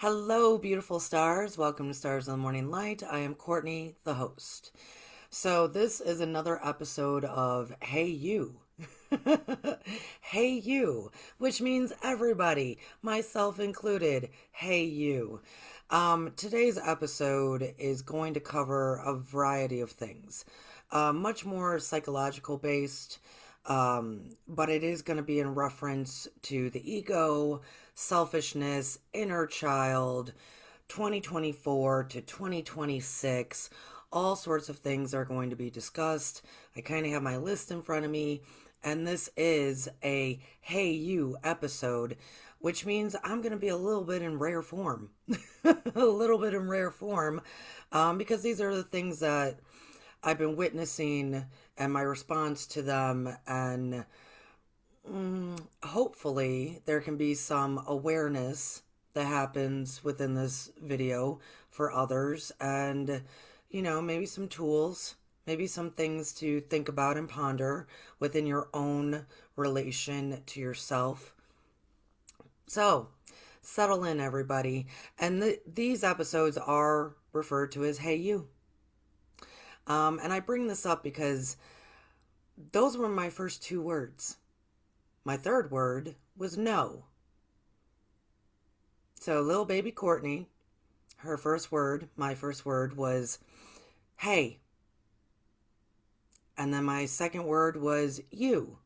Hello, beautiful stars. Welcome to Stars in the Morning Light. I am Courtney, the host. So, this is another episode of Hey You. Hey You, which means everybody, myself included. Hey You. Today's episode is going to cover a variety of things, much more psychological based. But it is going to be in reference to the ego, selfishness, inner child, 2024 to 2026. All sorts of things are going to be discussed. I kind of have my list in front of me, and this is a Hey You episode, which means I'm going to be a little bit in rare form. A little bit in rare form, because these are the things that I've been witnessing and my response to them, and hopefully there can be some awareness that happens within this video for others, and maybe some tools, maybe some things to think about and ponder within your own relation to yourself. So, settle in, everybody. And these episodes are referred to as Hey You. And I bring this up because those were my first two words. My third word was no. So little baby Courtney, her first word, my first word was hey. And then my second word was you.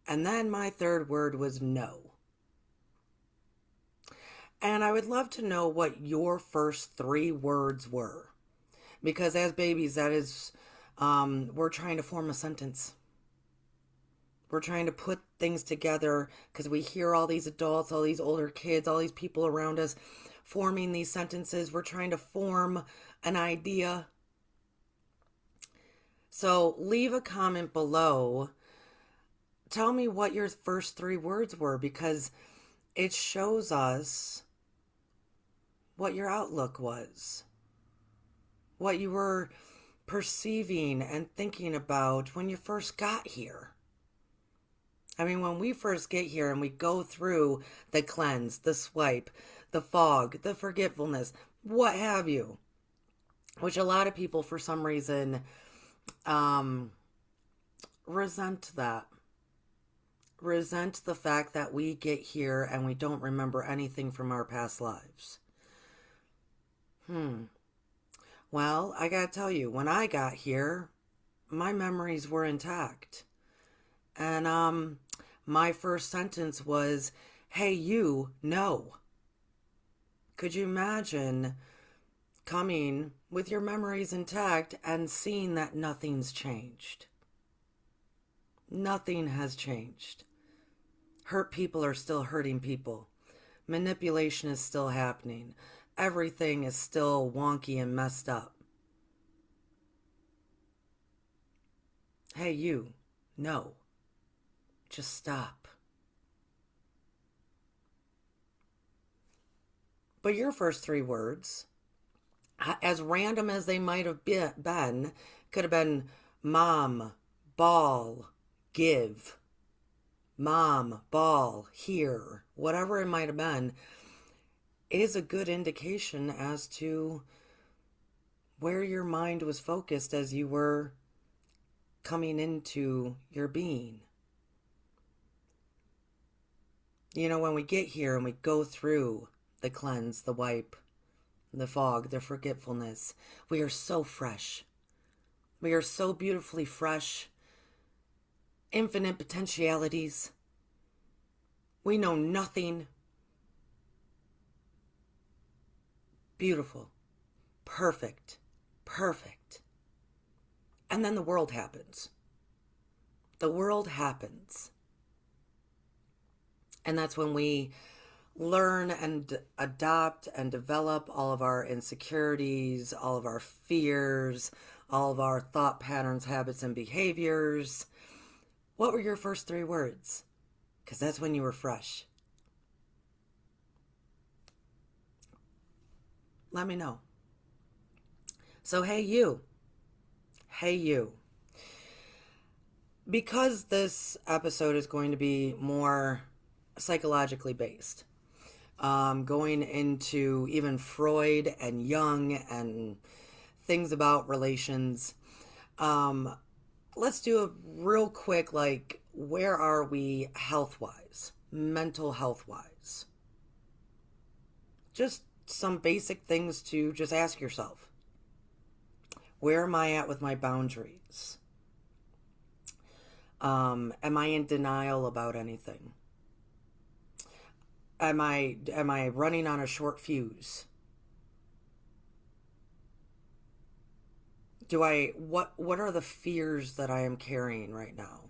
And then my third word was no. And I would love to know what your first three words were. Because as babies, that is, we're trying to form a sentence. We're trying to put things together because we hear all these adults, all these older kids, all these people around us forming these sentences. We're trying to form an idea. So leave a comment below. Tell me what your first three words were, because it shows us what your outlook was, what you were perceiving and thinking about when you first got here. I mean, when we first get here and we go through the cleanse, the swipe, the fog, the forgetfulness, what have you, which a lot of people for some reason resent that. Resent the fact that we get here and we don't remember anything from our past lives. Well, I gotta tell you, when I got here, my memories were intact. And my first sentence was, hey, you, no. Could you imagine coming with your memories intact and seeing that nothing's changed? Nothing has changed. Hurt people are still hurting people. Manipulation is still happening. Everything is still wonky and messed up. Hey, you, no. Just stop. But your first three words, as random as they might have been, could have been mom, ball, give, mom, ball, here, whatever it might have been, is a good indication as to where your mind was focused as you were coming into your being. When we get here and we go through the cleanse, the wipe, the fog, the forgetfulness, we are so fresh. We are so beautifully fresh. Infinite potentialities. We know nothing. Beautiful. Perfect. Perfect. And then the world happens. The world happens. And that's when we learn and adopt and develop all of our insecurities, all of our fears, all of our thought patterns, habits, and behaviors. What were your first three words? Because that's when you were fresh. Let me know. So, hey, you. Hey, you. Because this episode is going to be more psychologically based, going into even Freud and Jung and things about relations. Let's do a real quick, like, where are we health-wise, mental health-wise? Just some basic things to just ask yourself. Where am I at with my boundaries? Am I in denial about anything? Am I running on a short fuse? What are the fears that I am carrying right now?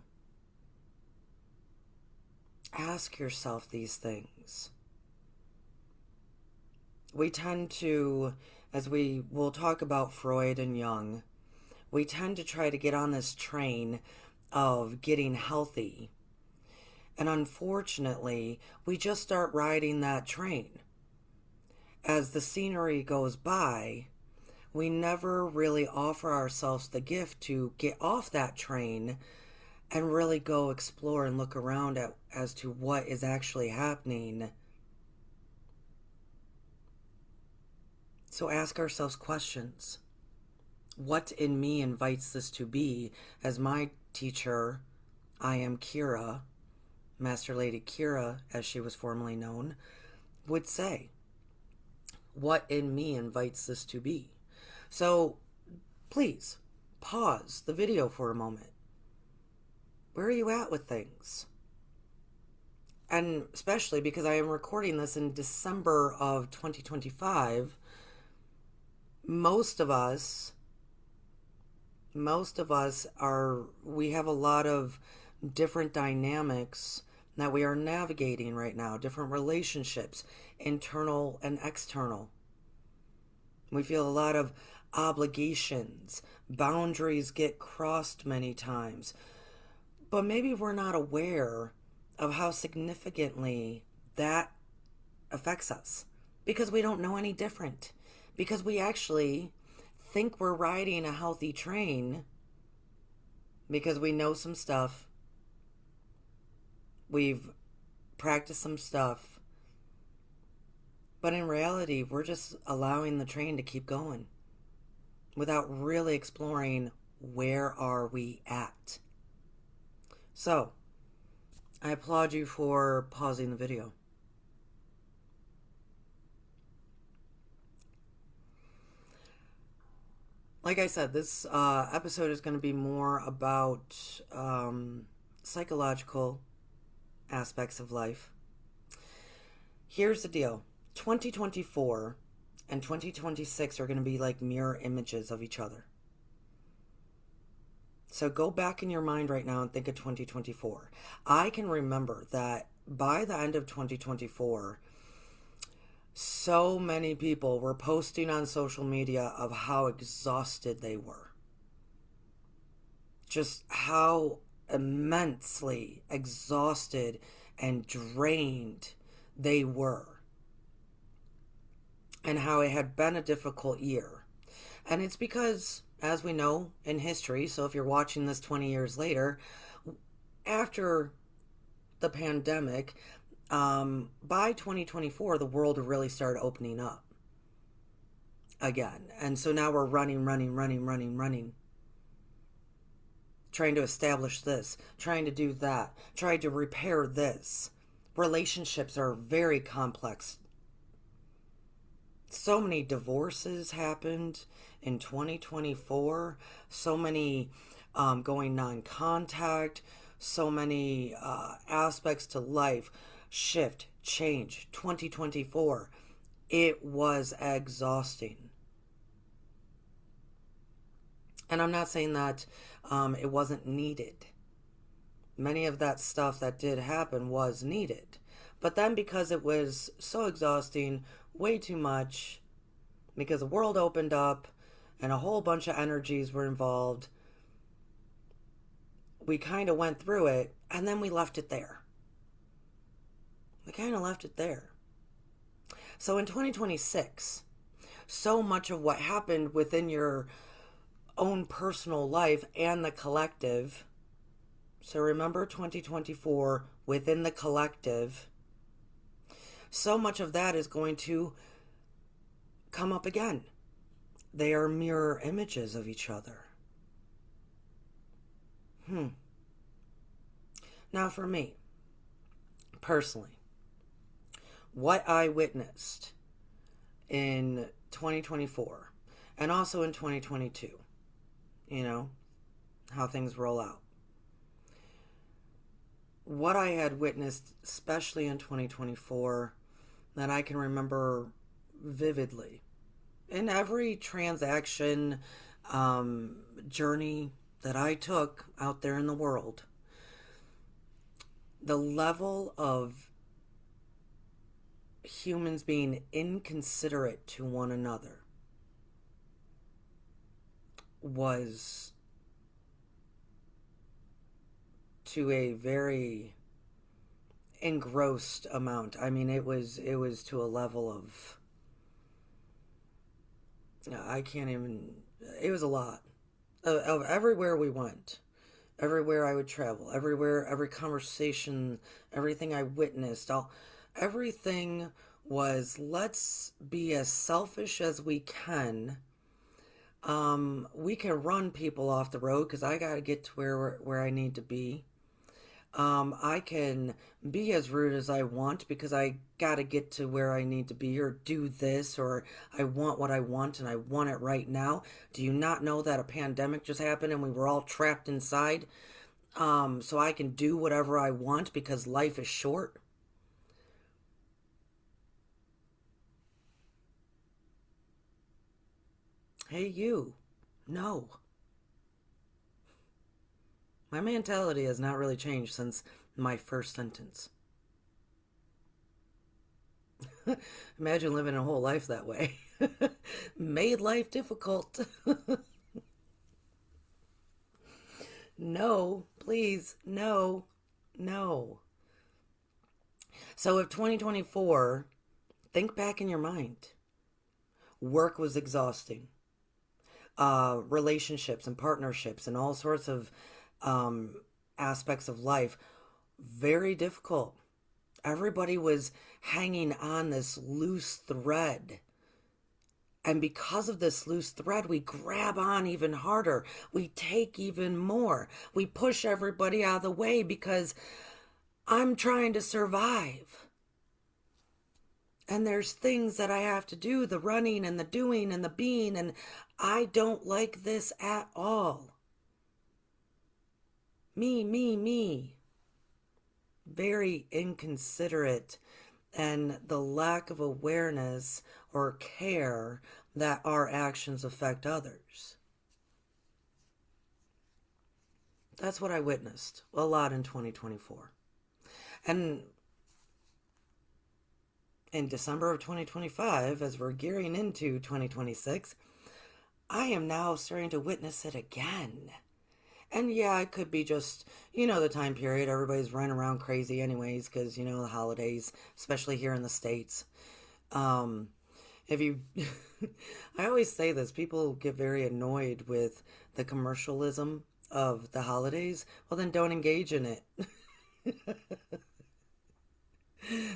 Ask yourself these things. We tend to, as we will talk about Freud and Jung, we tend to try to get on this train of getting healthy. And unfortunately, we just start riding that train. As the scenery goes by, we never really offer ourselves the gift to get off that train and really go explore and look around at as to what is actually happening. So ask ourselves questions. What in me invites this to be? As my teacher, I am Kira, Master Lady Kira, as she was formerly known, would say. What in me invites this to be? So please pause the video for a moment. Where are you at with things? And especially because I am recording this in December of 2025, most of us we have a lot of different dynamics that we are navigating right now, different relationships, internal and external. We feel a lot of obligations, boundaries get crossed many times, but maybe we're not aware of how significantly that affects us because we don't know any different, because we actually think we're riding a healthy train because we know some stuff, we've practiced some stuff, but in reality, we're just allowing the train to keep going without really exploring where are we at. So, I applaud you for pausing the video. Like I said, this episode is going to be more about psychological aspects of life. Here's the deal. 2024 and 2026 are going to be like mirror images of each other. So go back in your mind right now and think of 2024. I can remember that by the end of 2024, so many people were posting on social media of how exhausted they were. Just how immensely exhausted and drained they were. And how it had been a difficult year. And it's because, as we know in history, so if you're watching this 20 years later, after the pandemic, by 2024, the world really started opening up again. And so now we're running, trying to establish this, trying to do that, trying to repair this. Relationships are very complex. So many divorces happened in 2024, so many going non-contact, so many aspects to life shift, change. 2024, it was exhausting. And I'm not saying that it wasn't needed. Many of that stuff that did happen was needed. But then because it was so exhausting, way too much, because the world opened up and a whole bunch of energies were involved, we kind of went through it and then we left it there. So in 2026, so much of what happened within your own personal life and the collective. So remember 2024 within the collective. so much of that is going to come up again. They are mirror images of each other. Now, for me, personally, what I witnessed in 2024 and also in 2022, you know, how things roll out. What I had witnessed, especially in 2024, that I can remember vividly in every transaction, journey that I took out there in the world, the level of humans being inconsiderate to one another was to a very engrossed amount. I mean, it was to a level of, I can't even, it was a lot of everywhere we went, everywhere I would travel, everywhere, every conversation, everything I witnessed, everything was, let's be as selfish as we can. We can run people off the road because I got to get to where I need to be. I can be as rude as I want because I got to get to where I need to be, or do this, or I want what I want and I want it right now. Do you not know that a pandemic just happened and we were all trapped inside? So I can do whatever I want because life is short. Hey, you. No. My mentality has not really changed since my first sentence. Imagine living a whole life that way. Made life difficult. No, please, no, no. So if 2024, think back in your mind. Work was exhausting. Relationships and partnerships and all sorts of aspects of life, very difficult. Everybody was hanging on this loose thread. And because of this loose thread, we grab on even harder. We take even more. We push everybody out of the way because I'm trying to survive. And there's things that I have to do, the running and the doing and the being, and I don't like this at all. Me. Very inconsiderate, and the lack of awareness or care that our actions affect others. That's what I witnessed a lot in 2024. And in December of 2025, as we're gearing into 2026, I am now starting to witness it again. And yeah, it could be just, the time period. Everybody's running around crazy anyways because, the holidays, especially here in the States. If you, I always say this, people get very annoyed with the commercialism of the holidays. Well, then don't engage in it.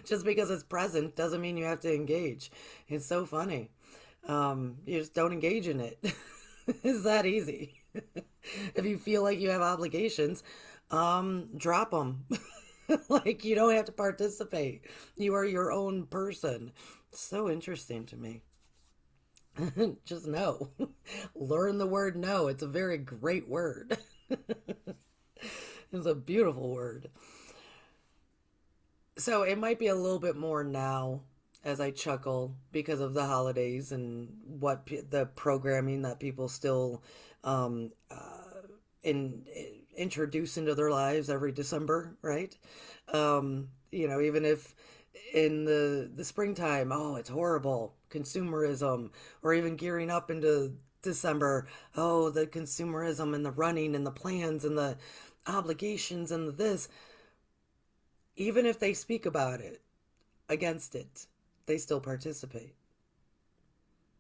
Just because it's present doesn't mean you have to engage. It's so funny. You just don't engage in it. It's that easy. If you feel like you have obligations, drop them. Like, you don't have to participate. You are your own person. So interesting to me. Just no. Learn the word no. It's a very great word. It's a beautiful word. So it might be a little bit more now as I chuckle because of the holidays and the programming that people still um, uh, in, introduce into their lives every December, right? Even if in the springtime, oh, it's horrible, consumerism, or even gearing up into December, oh, the consumerism and the running and the plans and the obligations and the this, even if they speak about it, against it, they still participate.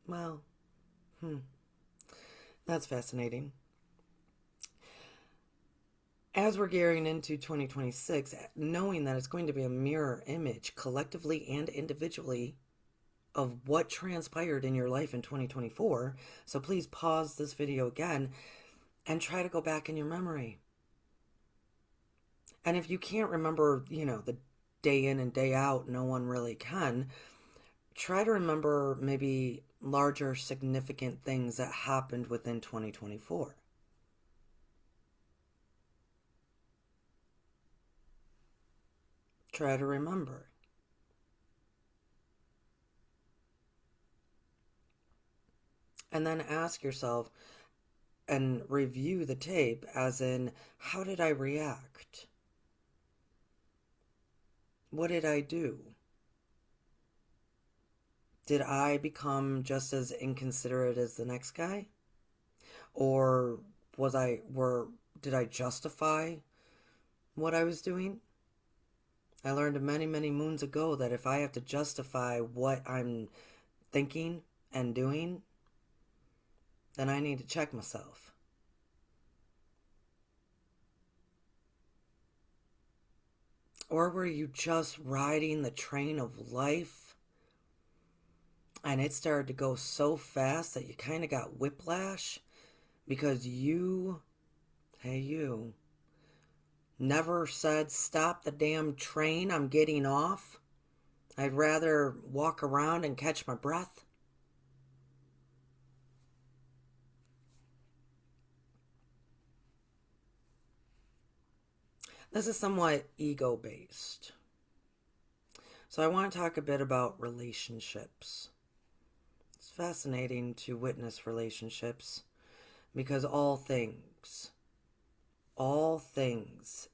Well, that's fascinating. As we're gearing into 2026, knowing that it's going to be a mirror image collectively and individually of what transpired in your life in 2024. So please pause this video again and try to go back in your memory. And if you can't remember, the day in and day out, no one really can, try to remember maybe larger significant things that happened within 2024. Try to remember. And then ask yourself and review the tape as in, how did I react? What did I do? Did I become just as inconsiderate as the next guy? Or did I justify what I was doing? I learned many, many moons ago that if I have to justify what I'm thinking and doing, then I need to check myself. Or were you just riding the train of life and it started to go so fast that you kind of got whiplash because you never said, stop the damn train, I'm getting off. I'd rather walk around and catch my breath. This is somewhat ego-based. So I want to talk a bit about relationships. It's fascinating to witness relationships because all things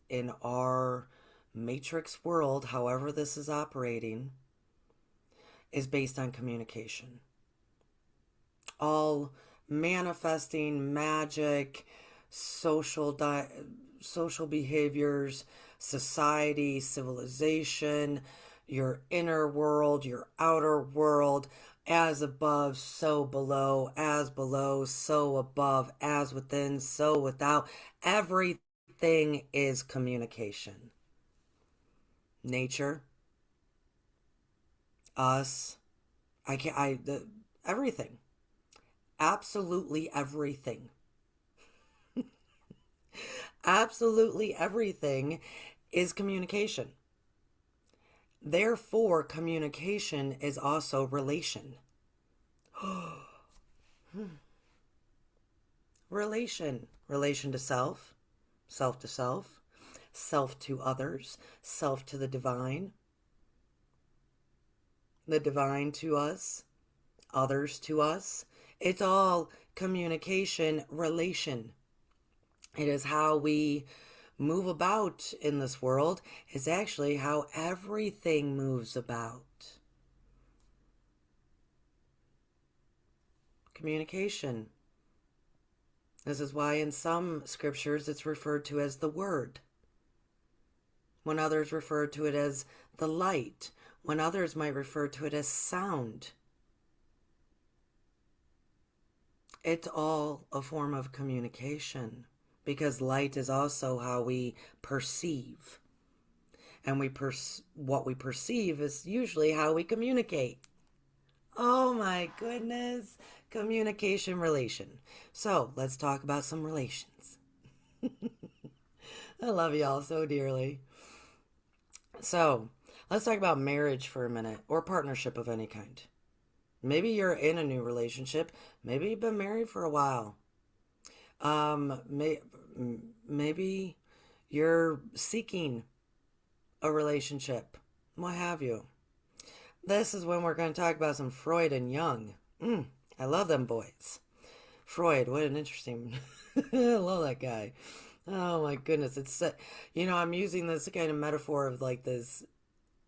in our matrix world, however this is operating, is based on communication. All manifesting, magic, social behaviors, society, civilization, your inner world, your outer world, as above, so below, as below, so above, as within, so without. Everything is communication. Nature, us, everything. Absolutely everything. Absolutely everything is communication. Therefore, communication is also relation. Relation to self, self to self, self to others, self to the divine to us, others to us. It's all communication, relation. It is how we move about in this world. It's actually how everything moves about. Communication. This is why in some scriptures it's referred to as the word, when others refer to it as the light, when others might refer to it as sound. It's all a form of communication. Because light is also how we perceive. And what we perceive is usually how we communicate. Oh my goodness. Communication, relation. So let's talk about some relations. I love y'all so dearly. So let's talk about marriage for a minute, or partnership of any kind. Maybe you're in a new relationship. Maybe you've been married for a while. Maybe you're seeking a relationship, what have you. This is when we're going to talk about some Freud and Jung. I love them boys. Freud, what an interesting, I love that guy. Oh my goodness. It's, I'm using this kind of metaphor of like this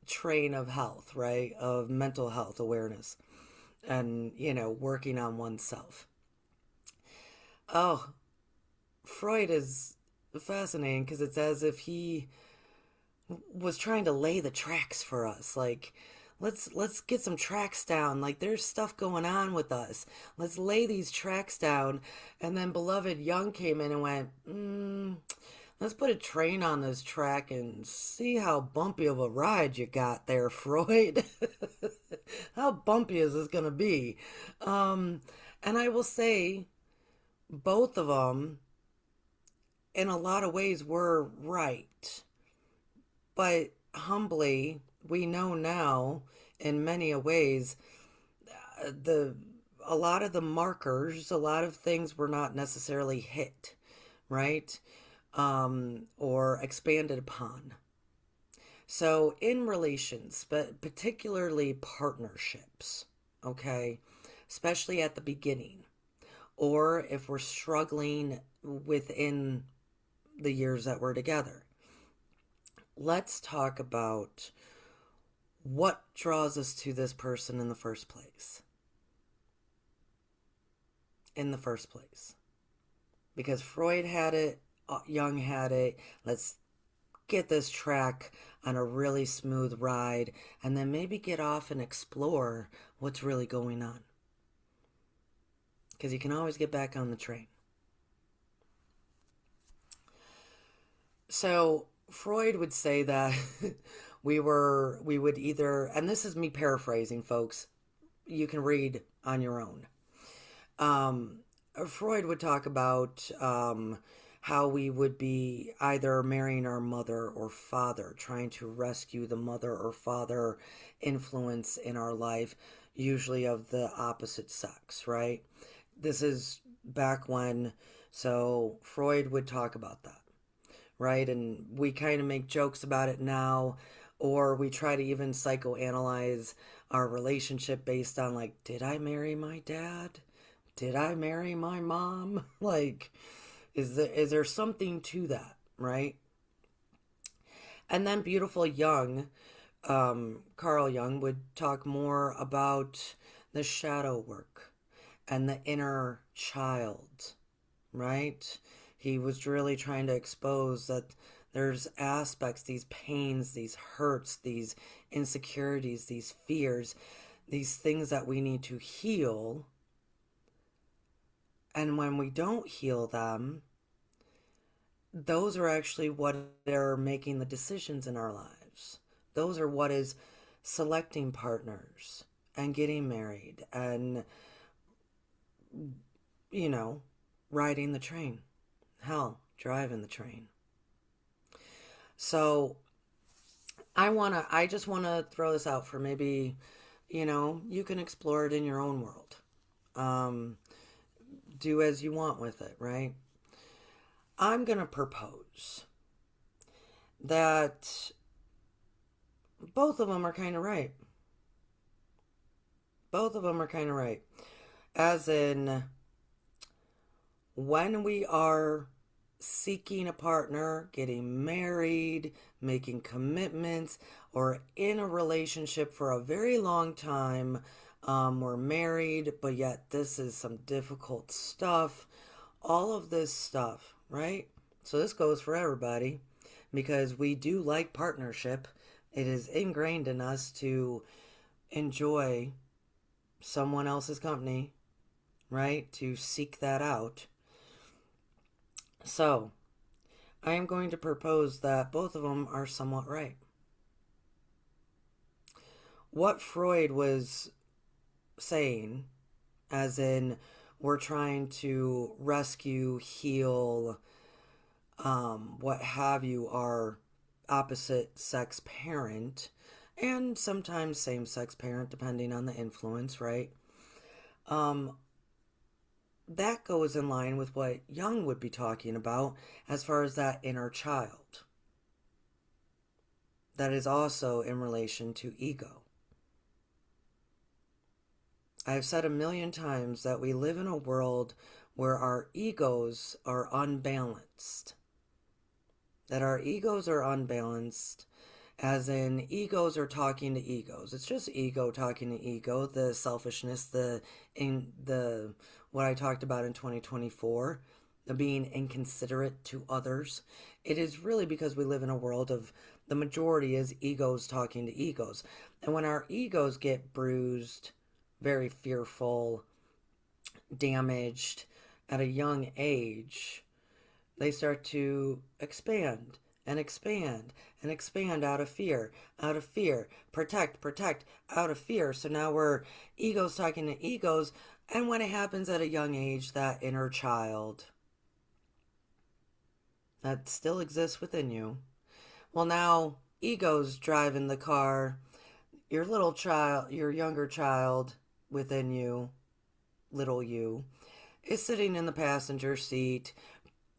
train of health, right? Of mental health awareness and, working on oneself. Oh, Freud is fascinating because it's as if he was trying to lay the tracks for us. Like, let's get some tracks down. Like, there's stuff going on with us. Let's lay these tracks down. And then beloved Jung came in and went, Let's put a train on this track and see how bumpy of a ride you got there, Freud. How bumpy is this going to be? Um, and I will say, both of them, in a lot of ways, were right. But humbly, we know now, in many ways, the a lot of the markers, a lot of things were not necessarily hit, right? Or expanded upon. So, in relations, but particularly partnerships, okay, especially at the beginning, or if we're struggling within the years that we're together, let's talk about what draws us to this person in the first place. In the first place. Because Freud had it, Jung had it. Let's get this track on a really smooth ride and then maybe get off and explore what's really going on. Because you can always get back on the train. So Freud would say that we would either, and this is me paraphrasing, folks, you can read on your own. Freud would talk about how we would be either marrying our mother or father, trying to rescue the mother or father influence in our life, usually of the opposite sex, right? This is back when, so Freud would talk about that, right? And we kind of make jokes about it now, or we try to even psychoanalyze our relationship based on, like, did I marry my dad? Did I marry my mom? Like, is there something to that, right? And then beautiful Jung, Carl Jung would talk more about the shadow work and the inner child, right? He was really trying to expose that there's aspects, these pains, these hurts, these insecurities, these fears, these things that we need to heal. And when we don't heal them, those are actually what are making the decisions in our lives. Those are what is selecting partners and getting married and, you know, riding the train. Hell, driving the train. So I just wanna throw this out for maybe, you can explore it in your own world. Um, do as you want with it, right? I'm gonna propose that both of them are kind of right. Both of them are kind of right. As in, when we are seeking a partner, getting married, making commitments, or in a relationship for a very long time, we're married, but yet this is some difficult stuff. All of this stuff, right? So this goes for everybody because we do like partnership. It is ingrained in us to enjoy someone else's company, right? To seek that out. So, I am going to propose that both of them are somewhat right. What Freud was saying, as in, we're trying to rescue, heal, what have you, our opposite sex parent, and sometimes same sex parent, depending on the influence, right? Um, that goes in line with what Jung would be talking about as far as that inner child. That is also in relation to ego. I've said a million times that we live in a world where our egos are unbalanced. That our egos are unbalanced, as in egos are talking to egos. It's just ego talking to ego, the selfishness, the what I talked about in 2024, the being inconsiderate to others. It is really because we live in a world of the majority is egos talking to egos. And when our egos get bruised, very fearful, damaged at a young age, They start to expand and expand and expand out of fear, protect, out of fear. So now we're egos talking to egos. And when it happens at a young age, that inner child that still exists within you, well, now egos driving the car. Your little child, your younger child within you, little you, is sitting in the passenger seat.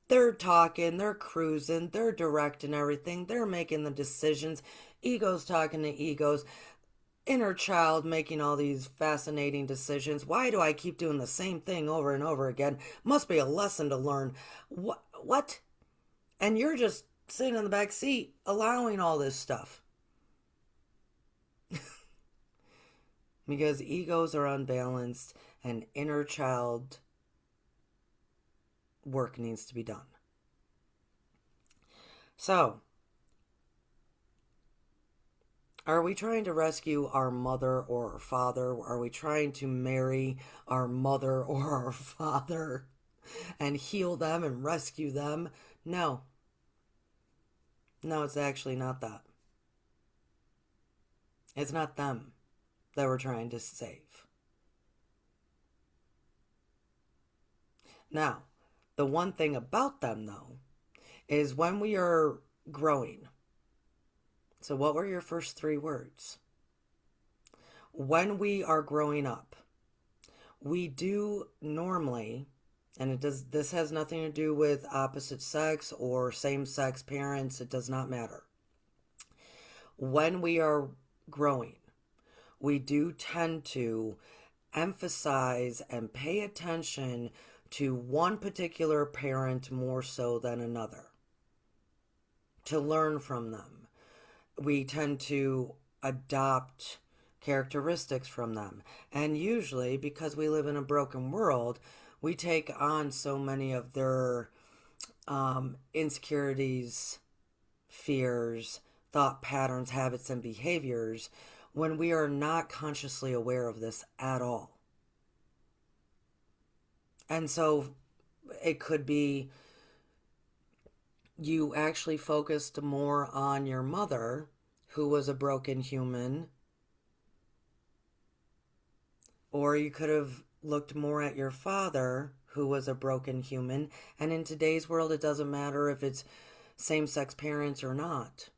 They're talking, they're cruising, they're directing everything, they're making the decisions. Egos talking to egos. Inner child making all these fascinating decisions. Why do I keep doing the same thing over and over again? Must be a lesson to learn. What? And you're just sitting in the back seat allowing all this stuff. Because egos are unbalanced and inner child work needs to be done. So, are we trying to rescue our mother or our father? Are we trying to marry our mother or our father and heal them and rescue them? No. No, it's actually not that. It's not them that we're trying to save. Now, the one thing about them, though, is when we are growing. So, what were your first 3 words? When we are growing up, we do normally, and this has nothing to do with opposite sex or same-sex parents, it does not matter. When we are growing, we do tend to emphasize and pay attention to one particular parent more so than another, to learn from them. We tend to adopt characteristics from them. And usually, because we live in a broken world, we take on so many of their insecurities, fears, thought patterns, habits, and behaviors when we are not consciously aware of this at all. And so it could be you actually focused more on your mother, who was a broken human, or you could have looked more at your father, who was a broken human. And in today's world, it doesn't matter if it's same-sex parents or not.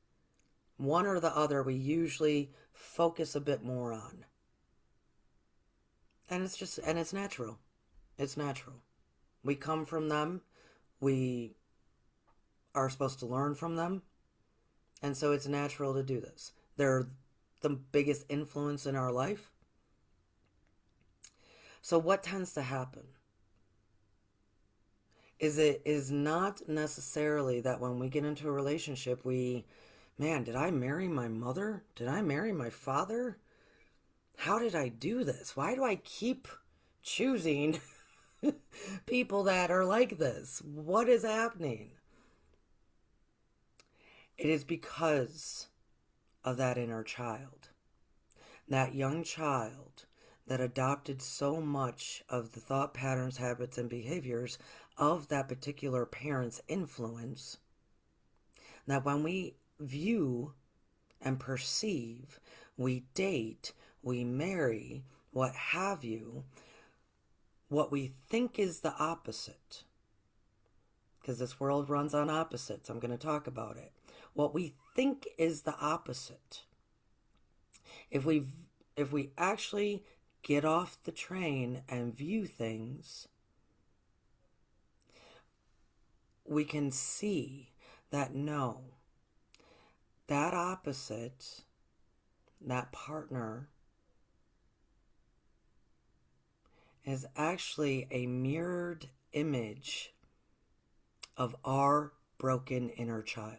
One or the other, we usually focus a bit more on. And it's natural. It's natural. We come from them. We are supposed to learn from them. And so it's natural to do this. They're the biggest influence in our life. So what tends to happen is it is not necessarily that when we get into a relationship, did I marry my mother? Did I marry my father? How did I do this? Why do I keep choosing people that are like this? What is happening? It is because of that inner child. That young child that adopted so much of the thought patterns, habits, and behaviors of that particular parent's influence, that when we view and perceive, we date, we marry, what have you, what we think is the opposite, because this world runs on opposites, I'm going to talk about it. What we think is the opposite, if we actually get off the train and view things, we can see that no, that opposite, that partner, is actually a mirrored image of our broken inner child.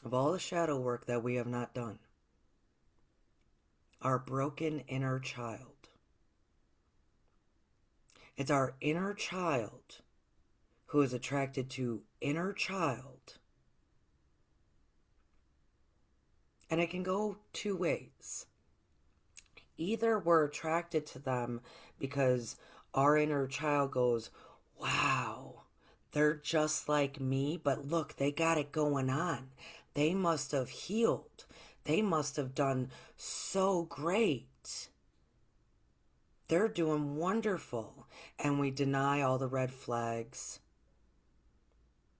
Of all the shadow work that we have not done, our broken inner child. It's our inner child who is attracted to inner child. And it can go 2 ways. Either we're attracted to them because our inner child goes, wow, they're just like me, but look, they got it going on. They must have healed. They must have done so great. They're doing wonderful. And we deny all the red flags.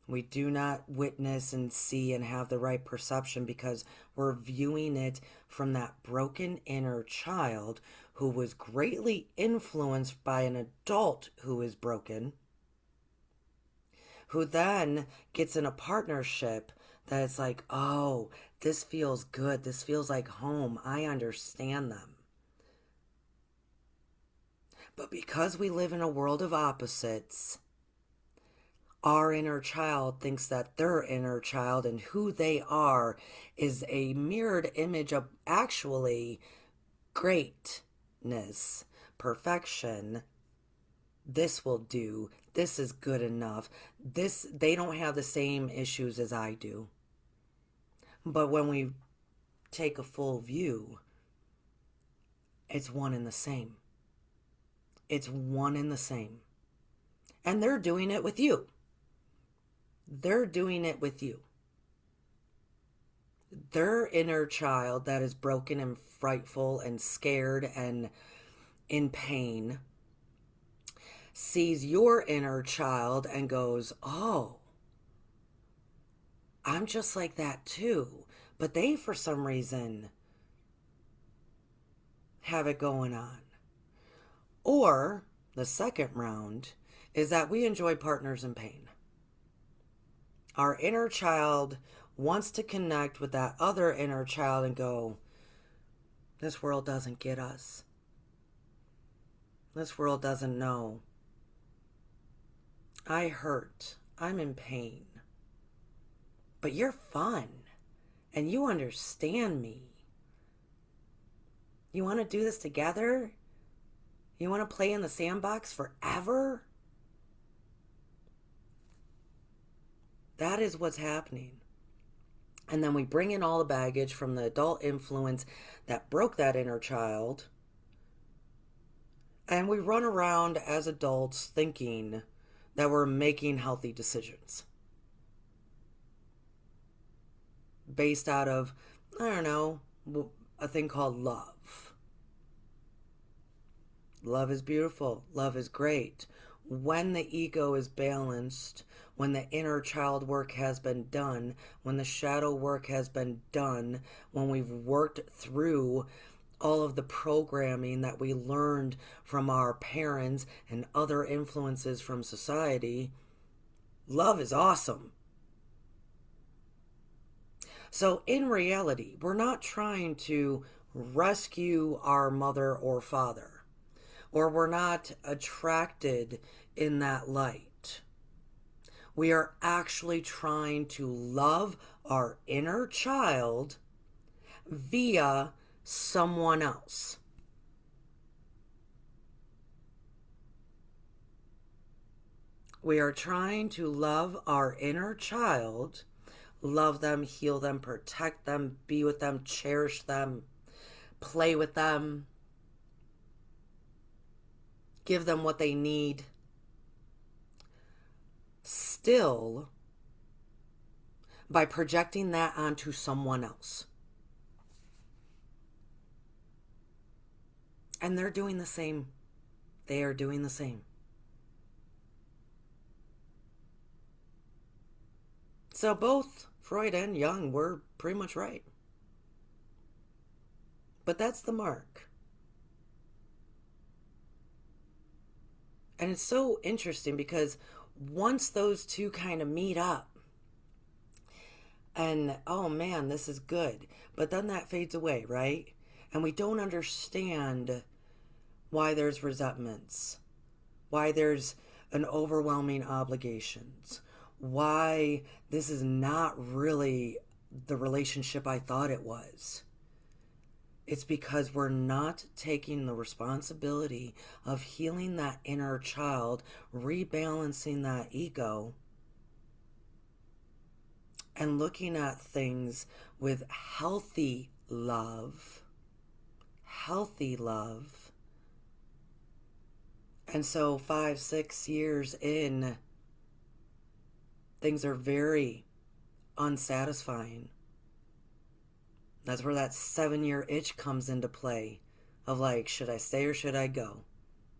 We do not witness and see and have the right perception because we're viewing it from that broken inner child who was greatly influenced by an adult who is broken, who then gets in a partnership that is like, oh, this feels good. This feels like home. I understand them. But because we live in a world of opposites, our inner child thinks that their inner child and who they are is a mirrored image of actually greatness, perfection. This will do. This is good enough. They don't have the same issues as I do. But when we take a full view, it's one and the same. It's one and the same. And they're doing it with you. They're doing it with you. Their inner child that is broken and frightful and scared and in pain sees your inner child and goes, oh, I'm just like that too. But they, for some reason, have it going on. Or the second round is that we enjoy partners in pain. Our inner child wants to connect with that other inner child and go, this world doesn't get us. This world doesn't know. I hurt. I'm in pain. But you're fun. And you understand me. You want to do this together? You want to play in the sandbox forever? That is what's happening. And then we bring in all the baggage from the adult influence that broke that inner child. And we run around as adults thinking that we're making healthy decisions. Based out of, I don't know, a thing called love. Love is beautiful. Love is great. When the ego is balanced, when the inner child work has been done, when the shadow work has been done, when we've worked through all of the programming that we learned from our parents and other influences from society, love is awesome. So in reality, we're not trying to rescue our mother or father, or we're not attracted in that light. We are actually trying to love our inner child via someone else. We are trying to love our inner child, love them, heal them, protect them, be with them, cherish them, play with them, give them what they need. Still, by projecting that onto someone else. And they're doing the same. They are doing the same. So both Freud and Jung were pretty much right. But that's the mark. And it's so interesting because once those two kind of meet up, and oh man, this is good, but then that fades away, right? And we don't understand why there's resentments, why there's an overwhelming obligations, why this is not really the relationship I thought it was. It's because we're not taking the responsibility of healing that inner child, rebalancing that ego, and looking at things with healthy love, And so 5, 6 years in, things are very unsatisfying. That's where that 7 year itch comes into play of like, should I stay or should I go?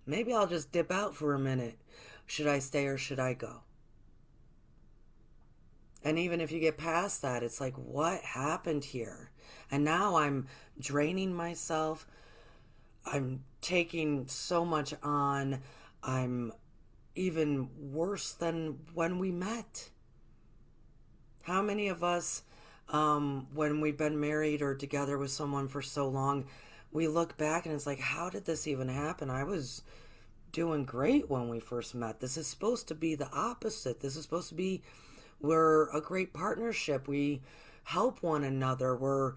Maybe I'll just dip out for a minute. Should I stay or should I go? And even if you get past that, it's like, what happened here? And now I'm draining myself. I'm taking so much on. I'm even worse than when we met. How many of us, when we've been married or together with someone for so long, we look back and it's like, how did this even happen? I was doing great when we first met. This is supposed to be the opposite. This is supposed to be, we're a great partnership. We help one another. We're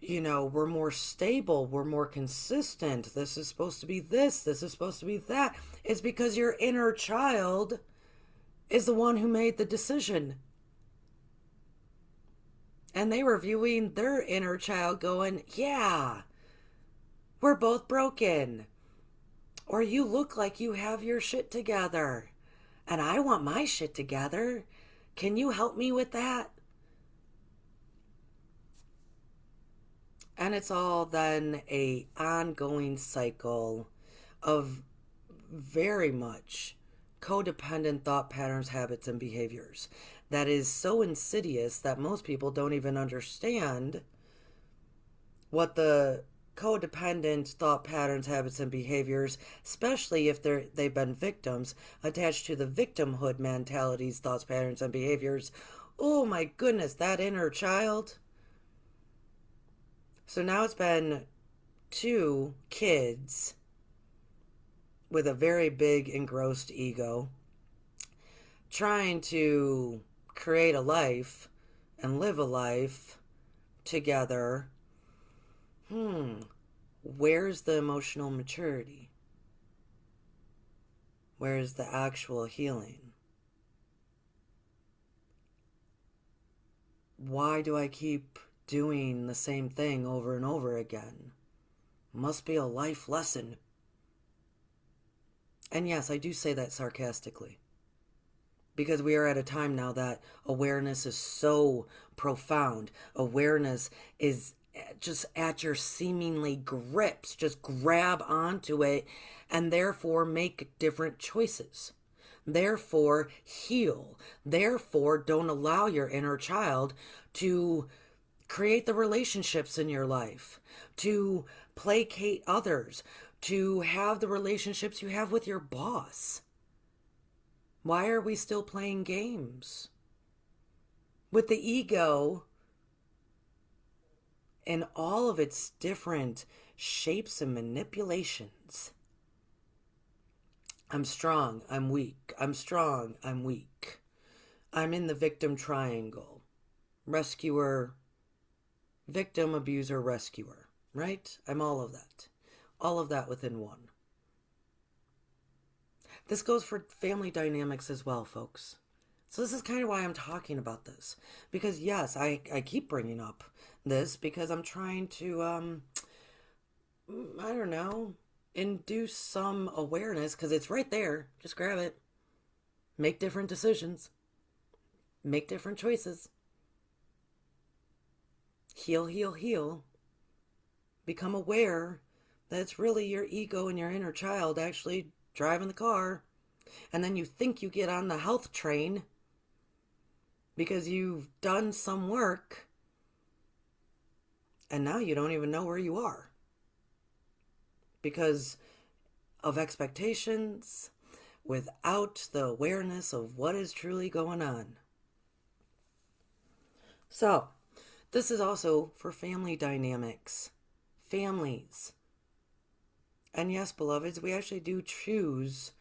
more stable. We're more consistent. This is supposed to be this. This is supposed to be that. It's because your inner child is the one who made the decision. And they were viewing their inner child going, yeah, we're both broken. Or you look like you have your shit together. And I want my shit together. Can you help me with that? And it's all then a ongoing cycle of very much codependent thought patterns, habits, and behaviors that is so insidious that most people don't even understand what the codependent thought patterns, habits, and behaviors, especially if they've been victims, attached to the victimhood mentalities, thoughts, patterns, and behaviors. Oh my goodness, that inner child. So now it's been 2 kids with a very big engrossed ego trying to create a life and live a life together. Where's the emotional maturity? Where's the actual healing? Why do I keep doing the same thing over and over again? Must be a life lesson. And yes, I do say that sarcastically. Because we are at a time now that awareness is so profound. Awareness is just at your seemingly grips. Just grab onto it and therefore make different choices. Therefore, heal. Therefore, don't allow your inner child to create the relationships in your life, to placate others, to have the relationships you have with your boss. Why are we still playing games with the ego in all of its different shapes and manipulations? I'm strong, I'm weak. I'm strong, I'm weak. I'm in the victim triangle. Rescuer, victim, abuser, rescuer, right? I'm all of that. All of that within one. This goes for family dynamics as well, folks. So this is kind of why I'm talking about this. Because yes, I keep bringing up this because I'm trying to, I don't know, induce some awareness because it's right there. Just grab it. Make different decisions. Make different choices. Heal, heal, heal. Become aware that it's really your ego and your inner child actually driving the car. And then you think you get on the health train because you've done some work and now you don't even know where you are because of expectations without the awareness of what is truly going on. So, this is also for family dynamics. Families. And yes, beloveds, we actually do choose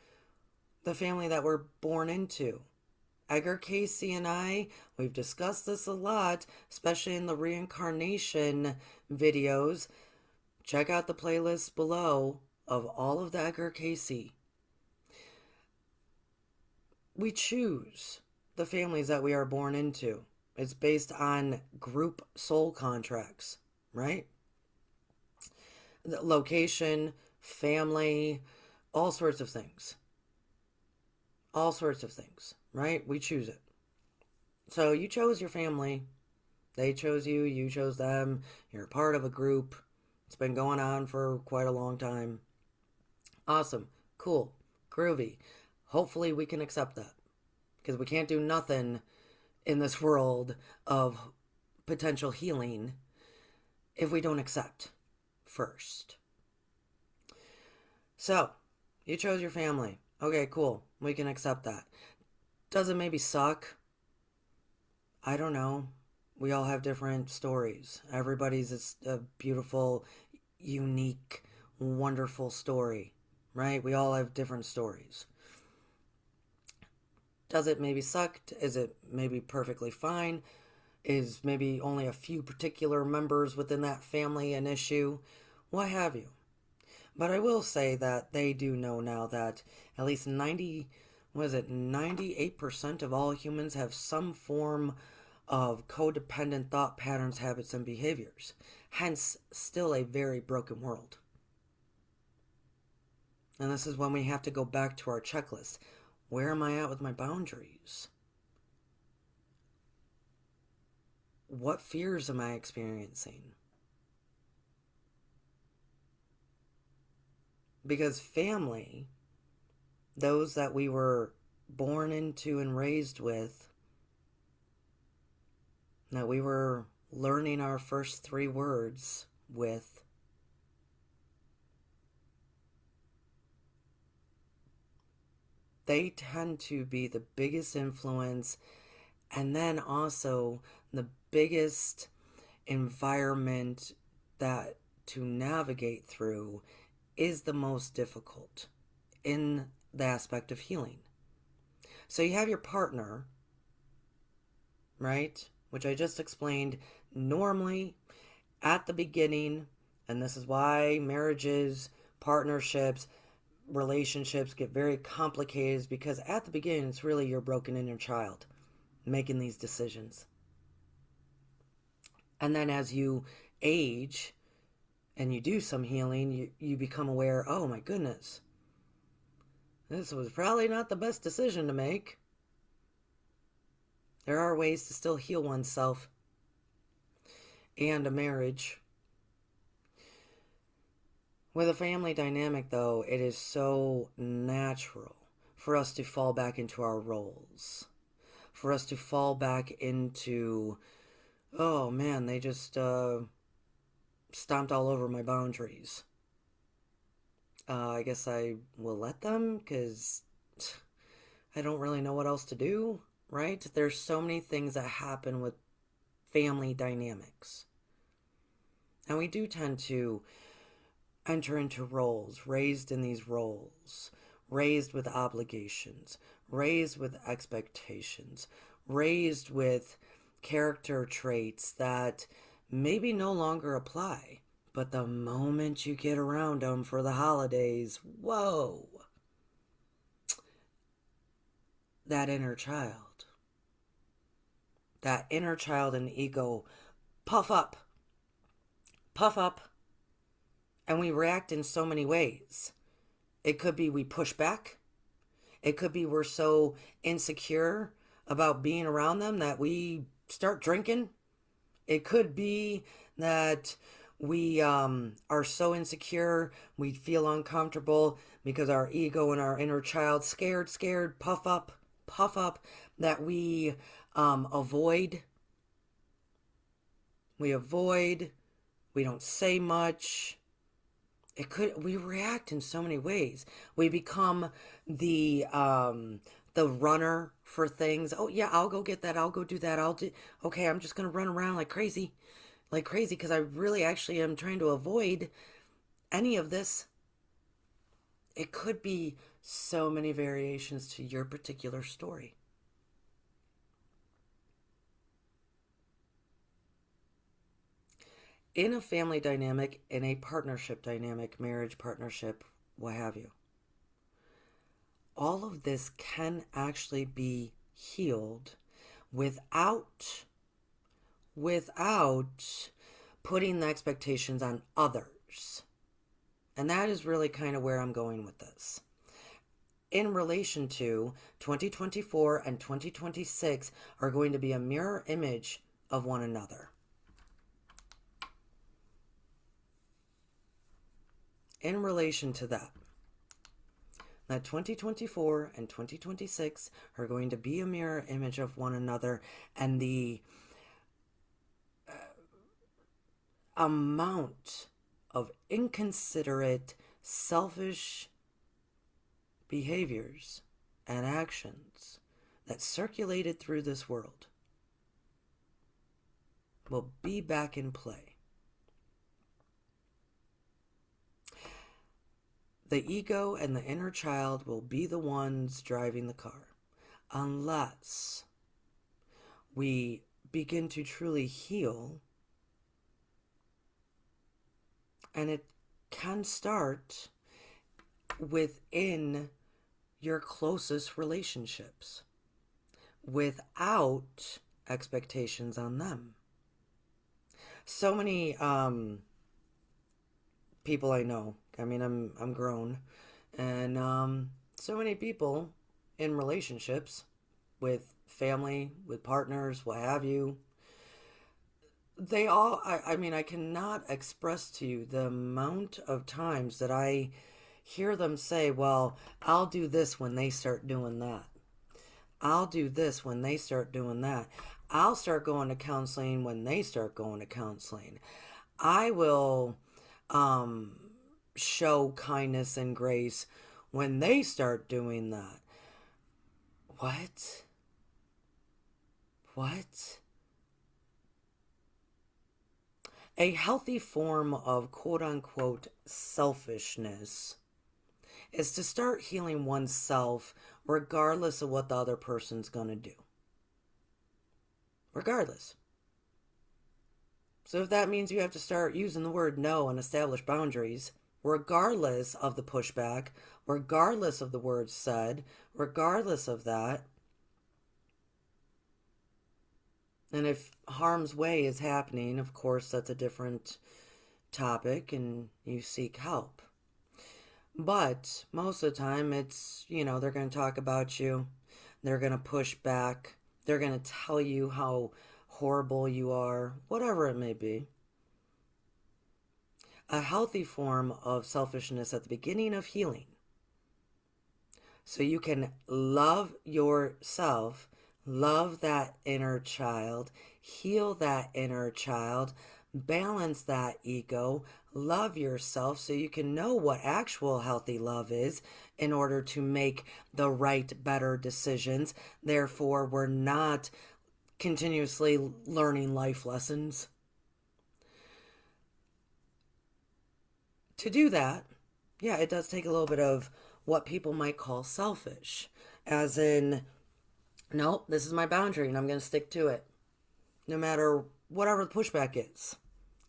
the family that we're born into. Edgar Cayce and I, we've discussed this a lot, especially in the reincarnation videos. Check out the playlist below of all of the Edgar Cayce. We choose the families that we are born into. It's based on group soul contracts, right? The location, family, all sorts of things. All sorts of things, right? We choose it. So you chose your family. They chose you. You chose them. You're a part of a group. It's been going on for quite a long time. Awesome. Cool. Groovy. Hopefully we can accept that. Because we can't do nothing in this world of potential healing if we don't accept first. So, you chose your family. Okay, cool. We can accept that. Does it maybe suck? I don't know. We all have different stories. Everybody's a beautiful, unique, wonderful story, right? We all have different stories. Does it maybe suck? Is it maybe perfectly fine? Is maybe only a few particular members within that family an issue? What have you? But I will say that they do know now that at least 98% of all humans have some form of codependent thought patterns, habits, and behaviors. Hence, still a very broken world. And this is when we have to go back to our checklist. Where am I at with my boundaries? What fears am I experiencing? Because family, those that we were born into and raised with, that we were learning our first 3 words with, they tend to be the biggest influence, and then also the biggest environment that to navigate through is the most difficult in the aspect of healing. So you have your partner, right? Which I just explained. Normally, at the beginning, and this is why marriages, partnerships, relationships get very complicated, is because at the beginning, it's really your broken inner child making these decisions. And then as you age and you do some healing, you become aware, oh my goodness, this was probably not the best decision to make. There are ways to still heal oneself and a marriage. With a family dynamic, though, it is so natural for us to fall back into our roles. For us to fall back into, oh man, they just stomped all over my boundaries. I guess I will let them because I don't really know what else to do, right? There's so many things that happen with family dynamics. And we do tend to enter into roles, raised in these roles, raised with obligations, raised with expectations, raised with character traits that maybe no longer apply. But the moment you get around them for the holidays, whoa, that inner child and ego puff up, and we react in so many ways. It could be we push back. It could be we're so insecure about being around them that we start drinking. It could be that we are so insecure, we feel uncomfortable because our ego and our inner child scared, puff up, that we avoid. We avoid. We don't say much. We react in so many ways. We become the runner for things. Oh yeah, I'll go get that. I'll go do that. Okay, I'm just going to run around like crazy because I really actually am trying to avoid any of this. It could be so many variations to your particular story. In a family dynamic, in a partnership dynamic, marriage, partnership, what have you, all of this can actually be healed without putting the expectations on others. And that is really kind of where I'm going with this. In relation to 2024 and 2026 are going to be a mirror image of one another. In relation to that 2024 and 2026 are going to be a mirror image of one another, and the amount of inconsiderate, selfish behaviors and actions that circulated through this world will be back in play. The ego and the inner child will be the ones driving the car, unless we begin to truly heal. And it can start within your closest relationships without expectations on them. So many people I know, I mean, I'm grown, and so many people in relationships with family, with partners, what have you, they all, I mean, I cannot express to you the amount of times that I hear them say, well, I'll do this when they start doing that. I'll do this when they start doing that. I'll start going to counseling when they start going to counseling. I will show kindness and grace when they start doing that. What? A healthy form of quote-unquote selfishness is to start healing oneself regardless of what the other person's going to do. Regardless. So if that means you have to start using the word no and establish boundaries, regardless of the pushback, regardless of the words said, regardless of that, and if harm's way is happening, of course, that's a different topic and you seek help. But most of the time it's, they're going to talk about you. They're going to push back. They're going to tell you how horrible you are, whatever it may be. A healthy form of selfishness at the beginning of healing, so you can love yourself, love that inner child, heal that inner child, balance that ego, love yourself so you can know what actual healthy love is in order to make the right, better decisions. Therefore, we're not continuously learning life lessons. To do that, yeah, it does take a little bit of what people might call selfish. As in, nope, this is my boundary and I'm going to stick to it. No matter whatever the pushback is.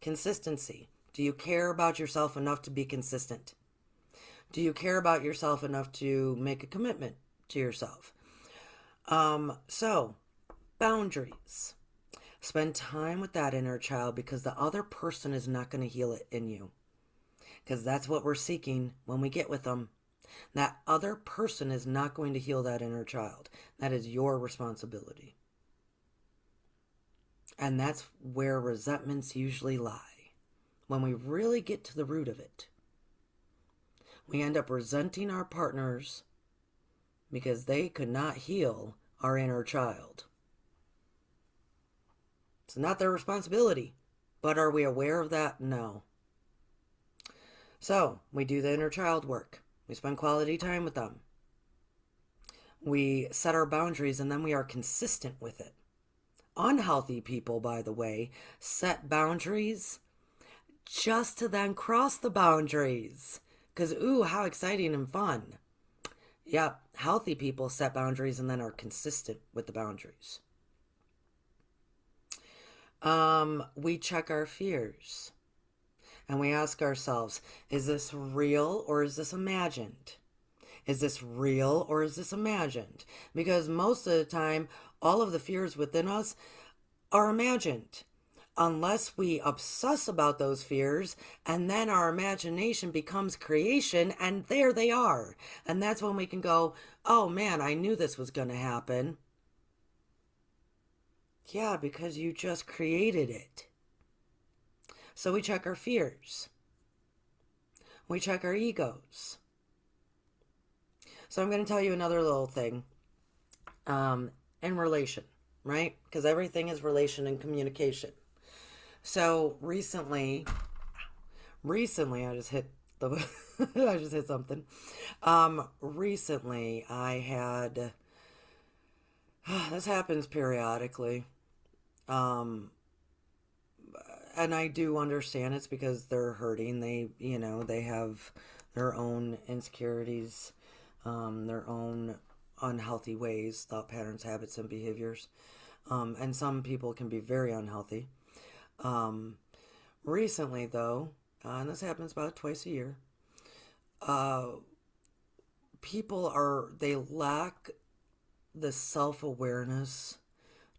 Consistency. Do you care about yourself enough to be consistent? Do you care about yourself enough to make a commitment to yourself? So, boundaries. Spend time with that inner child because the other person is not going to heal it in you. Because that's what we're seeking when we get with them. That other person is not going to heal that inner child. That is your responsibility. And that's where resentments usually lie. When we really get to the root of it, we end up resenting our partners because they could not heal our inner child. It's not their responsibility. But are we aware of that? No. So, we do the inner child work. We spend quality time with them. We set our boundaries and then we are consistent with it. Unhealthy people, by the way, set boundaries just to then cross the boundaries. Because, ooh, how exciting and fun. Yep, healthy people set boundaries and then are consistent with the boundaries. We check our fears. And we ask ourselves, is this real or is this imagined? Is this real or is this imagined? Because most of the time, all of the fears within us are imagined. unless we obsess about those fears, and then our imagination becomes creation, and there they are. And that's when we can go, oh man, I knew this was going to happen. Yeah, because you just created it. So we check our fears. We check our egos. So I'm going to tell you another little thing in relation, right? Because everything is relation and communication. So recently I just hit the I just hit something. Recently I had this happens periodically. Um, and I do understand it's because they're hurting. They have their own insecurities, their own unhealthy ways, thought patterns, habits, and behaviors. And some people can be very unhealthy. Um, Recently, though, and this happens about twice a year, uh, they lack the self awareness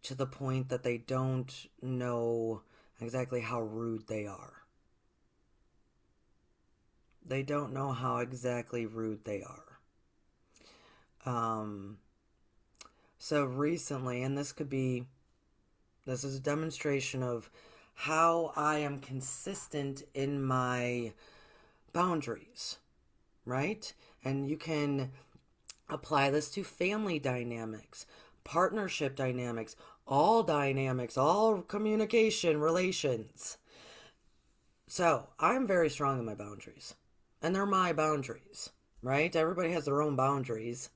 to the point that they don't know exactly how rude they are. They don't know how exactly rude they are. Um, so recently, and this is a demonstration of how I am consistent in my boundaries, right? And you can apply this to family dynamics, partnership dynamics, all communication, relations. So I'm very strong in my boundaries, and they're my boundaries, right? Everybody has their own boundaries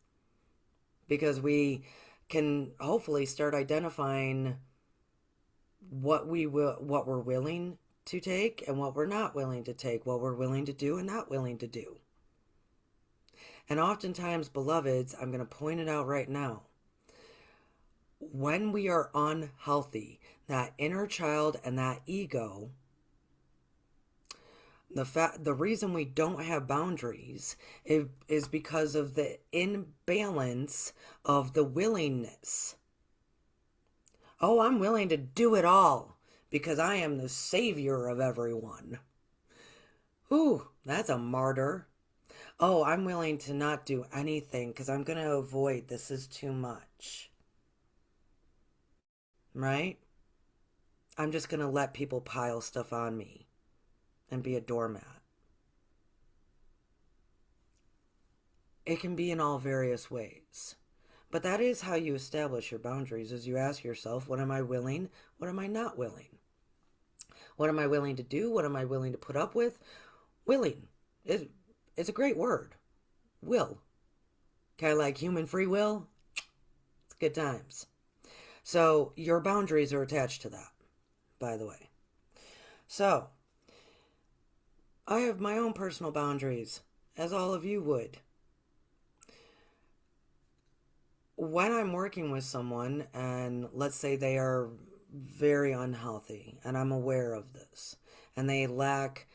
because we can hopefully start identifying what we're willing to take and what we're not willing to take, what we're willing to do and not willing to do. And oftentimes, beloveds, I'm going to point it out right now. When we are unhealthy, that inner child and that ego, the reason we don't have boundaries is because of the imbalance of the willingness. Oh, I'm willing to do it all because I am the savior of everyone. Ooh, that's a martyr. Oh, I'm willing to not do anything because I'm going to avoid this is too much. Right? I'm just going to let people pile stuff on me and be a doormat. It can be in all various ways. But that is how you establish your boundaries, is you ask yourself, what am I willing? What am I not willing? What am I willing to do? What am I willing to put up with? Willing. It's a great word. Will. Kind of like human free will. It's good times. So your boundaries are attached to that, by the way. So I have my own personal boundaries, as all of you would. When I'm working with someone and let's say they are very unhealthy and I'm aware of this and they lack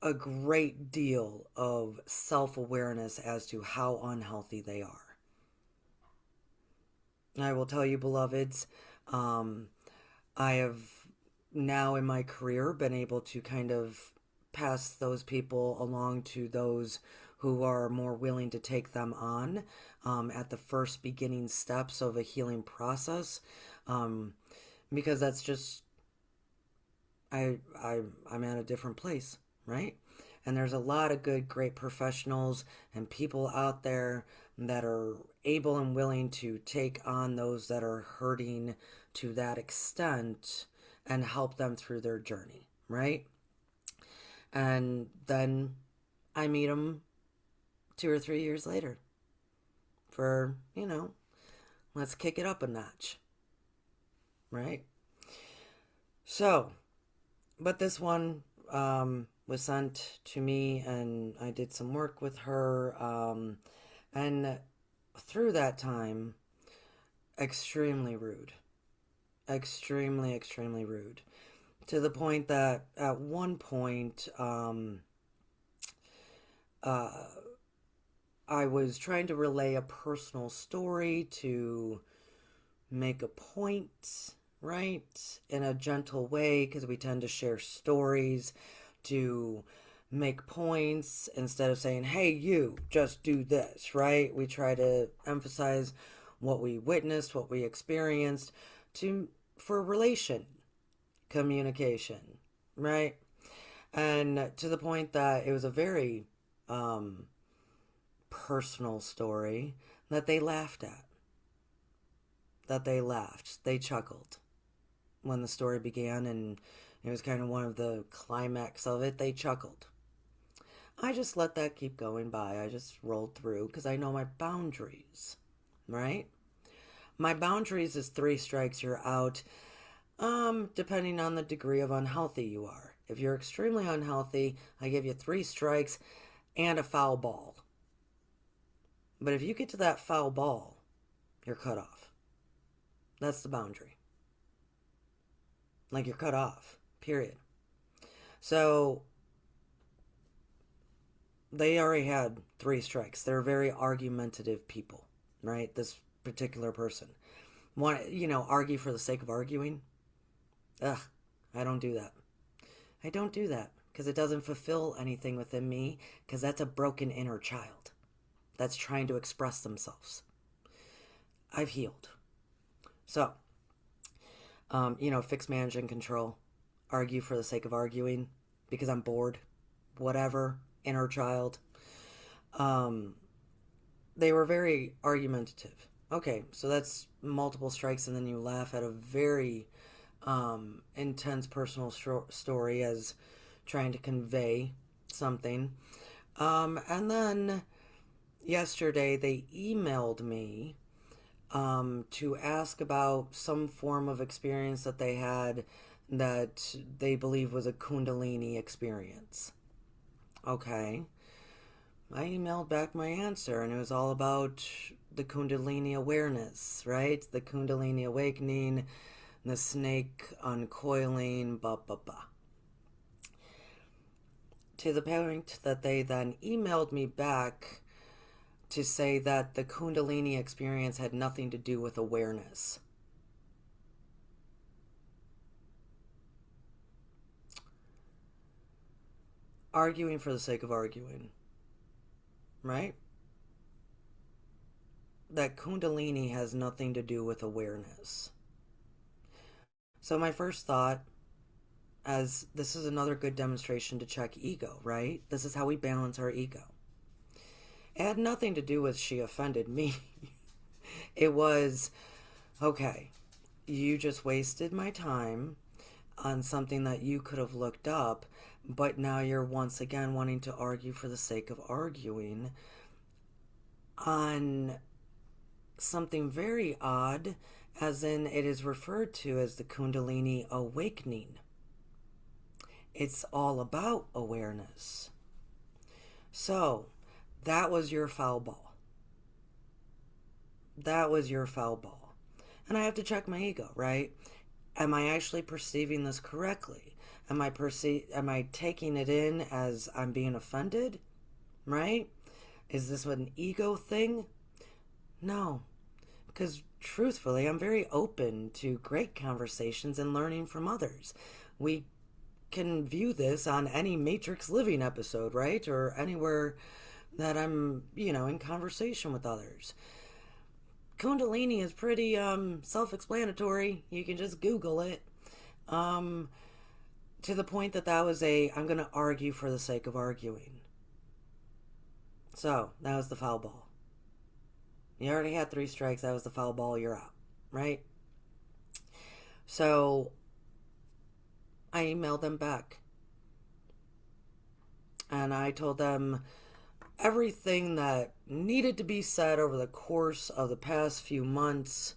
a great deal of self-awareness as to how unhealthy they are. I will tell you, beloveds, I have now in my career been able to kind of pass those people along to those who are more willing to take them on at the first beginning steps of a healing process, because that's just I'm at a different place, right? And there's a lot of good, great professionals and people out there that are able and willing to take on those that are hurting to that extent and help them through their journey, right? And then I meet them 2 or 3 years later for, let's kick it up a notch, right? So, but this one was sent to me and I did some work with her. And through that time, extremely rude. Extremely, extremely rude. To the point that at one point, I was trying to relay a personal story to make a point, right? In a gentle way, because we tend to share stories to make points instead of saying, hey, you, just do this, right? We try to emphasize what we witnessed, what we experienced to for relation communication, right? And to the point that it was a very um, personal story that they laughed at. That they laughed. They chuckled when the story began, and it was kind of one of the climax of it. They chuckled. I just let that keep going by. I just rolled through because I know my boundaries, right? My boundaries is 3 strikes, you're out. Depending on the degree of unhealthy you are. If you're extremely unhealthy, I give you 3 strikes and a foul ball. But if you get to that foul ball, you're cut off. That's the boundary. Like you're cut off, period. So they already had 3 strikes. They're very argumentative people, right? This particular person. Argue for the sake of arguing? Ugh, I don't do that. I don't do that because it doesn't fulfill anything within me because that's a broken inner child that's trying to express themselves. I've healed. So, fix, manage, and control. Argue for the sake of arguing because I'm bored. Whatever. Inner child. They were very argumentative. Okay, so that's multiple strikes, and then you laugh at a very intense personal story as trying to convey something. And then yesterday they emailed me to ask about some form of experience that they had that they believe was a Kundalini experience. Okay. I emailed back my answer, and it was all about the Kundalini awareness, right? The Kundalini awakening, the snake uncoiling, blah, blah, blah. To the point that they then emailed me back to say that the Kundalini experience had nothing to do with awareness. Arguing for the sake of arguing, right? That Kundalini has nothing to do with awareness. So my first thought, as this is another good demonstration to check ego, right? This is how we balance our ego. It had nothing to do with she offended me. It was, okay, you just wasted my time on something that you could have looked up, but now you're once again wanting to argue for the sake of arguing on something very odd, as in it is referred to as the Kundalini awakening. It's all about awareness. So, that was your foul ball. That was your foul ball. And I have to check my ego, right? Am I actually perceiving this correctly? Am I taking it in as I'm being offended? Right? Is this an ego thing? No. Because truthfully, I'm very open to great conversations and learning from others. We can view this on any Matrix Living episode, right? Or anywhere that I'm, in conversation with others. Kundalini is pretty self-explanatory. You can just Google it. To the point that was I'm going to argue for the sake of arguing. So, that was the foul ball. You already had 3 strikes. That was the foul ball. You're out, right? So, I emailed them back. And I told them everything that needed to be said over the course of the past few months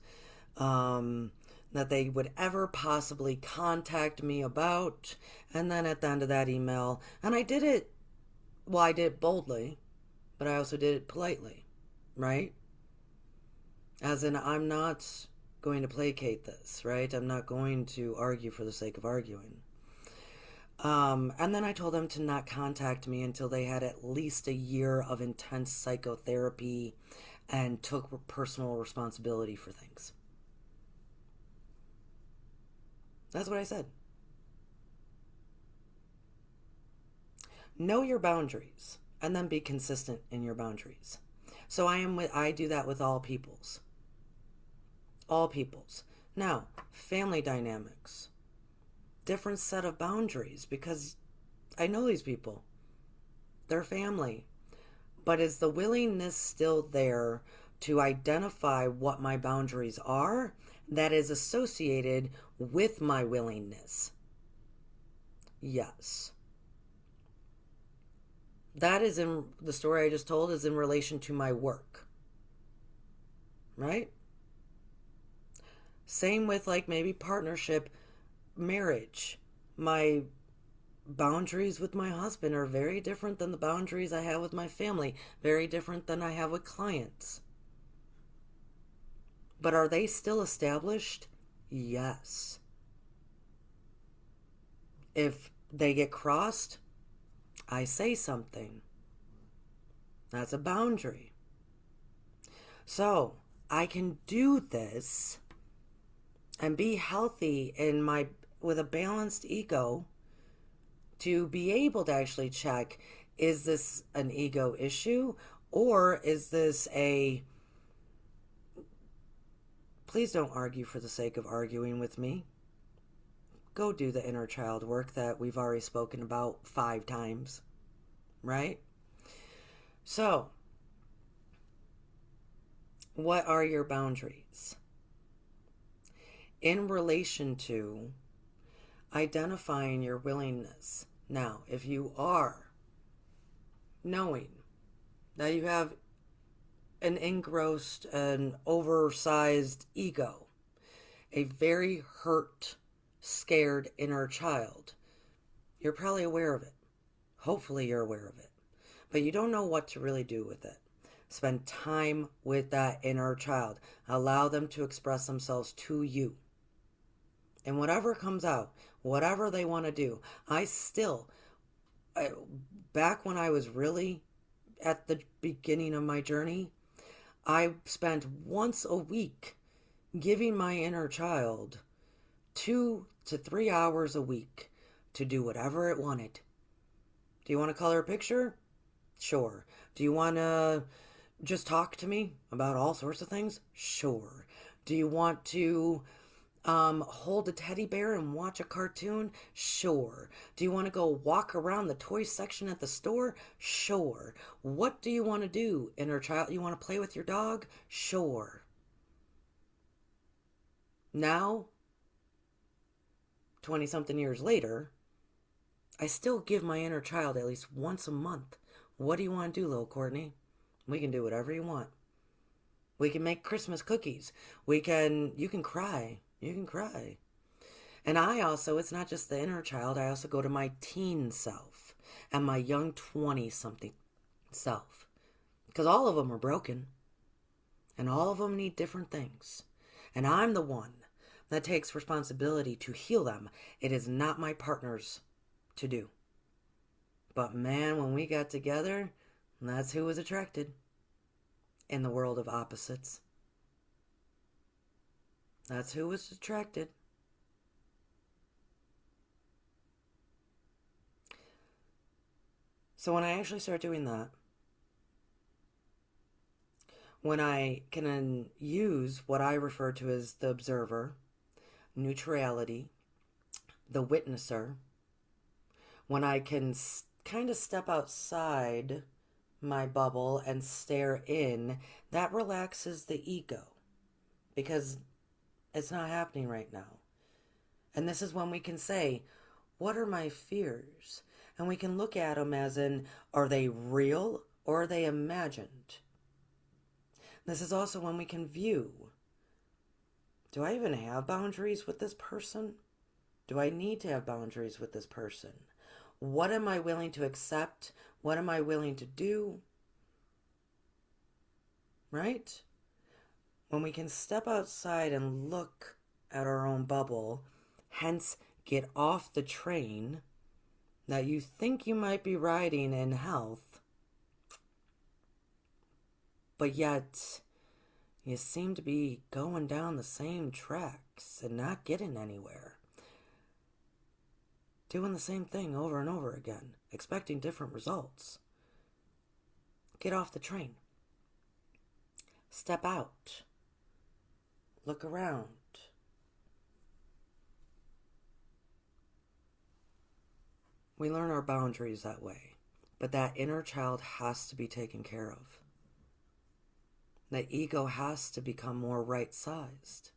that they would ever possibly contact me about. And then at the end of that email, and I did it boldly, but I also did it politely, right? As in, I'm not going to placate this, right? I'm not going to argue for the sake of arguing. And then I told them to not contact me until they had at least a year of intense psychotherapy and took personal responsibility for things. That's what I said. Know your boundaries and then be consistent in your boundaries. So I do that with all peoples. All peoples. Now, family dynamics. Different set of boundaries because I know these people. They're family. But is the willingness still there to identify what my boundaries are that is associated with my willingness? Yes. That is in the story I just told is in relation to my work. Right? Same with like maybe partnership, marriage. My boundaries with my husband are very different than the boundaries I have with my family, very different than I have with clients. But are they still established? Yes. If they get crossed, I say something. That's a boundary. So I can do this and be healthy in my with a balanced ego to be able to actually check, is this an ego issue or is this a please don't argue for the sake of arguing with me. Go do the inner child work that we've already spoken about 5 times, right? So, what are your boundaries in relation to identifying your willingness? Now, if you are knowing that you have an engrossed and oversized ego, a very hurt, scared inner child, you're probably aware of it. Hopefully you're aware of it. But you don't know what to really do with it. Spend time with that inner child. Allow them to express themselves to you. And whatever comes out, whatever they want to do, back when I was really at the beginning of my journey, I spent once a week giving my inner child 2 to 3 hours a week to do whatever it wanted. Do you want to color a picture? Sure. Do you want to just talk to me about all sorts of things? Sure. Do you want to hold a teddy bear and watch a cartoon? Sure. Do you want to go walk around the toy section at the store? Sure. What do you want to do, inner child? You want to play with your dog? Sure. Now, 20 something years later, I still give my inner child at least once a month. What do you want to do, little Courtney? We can do whatever you want. We can make Christmas cookies. You can cry. You can cry. And I also, it's not just the inner child, I also go to my teen self and my young 20-something self. Because all of them are broken. And all of them need different things. And I'm the one that takes responsibility to heal them. It is not my partner's to do. But man, when we got together, that's who was attracted in the world of opposites. That's who was attracted. So when I actually start doing that, when I can use what I refer to as the observer, neutrality, the witnesser, when I can kind of step outside my bubble and stare in, that relaxes the ego because it's not happening right now. And this is when we can say, what are my fears? And we can look at them as in, are they real or are they imagined? This is also when we can view, do I even have boundaries with this person? Do I need to have boundaries with this person? What am I willing to accept? What am I willing to do? Right? When we can step outside and look at our own bubble, hence get off the train that you think you might be riding in health, but yet you seem to be going down the same tracks and not getting anywhere. doing the same thing over and over again, expecting different results. Get off the train. Step out. Look around. We learn our boundaries that way, but that inner child has to be taken care of. The ego has to become more right-sized.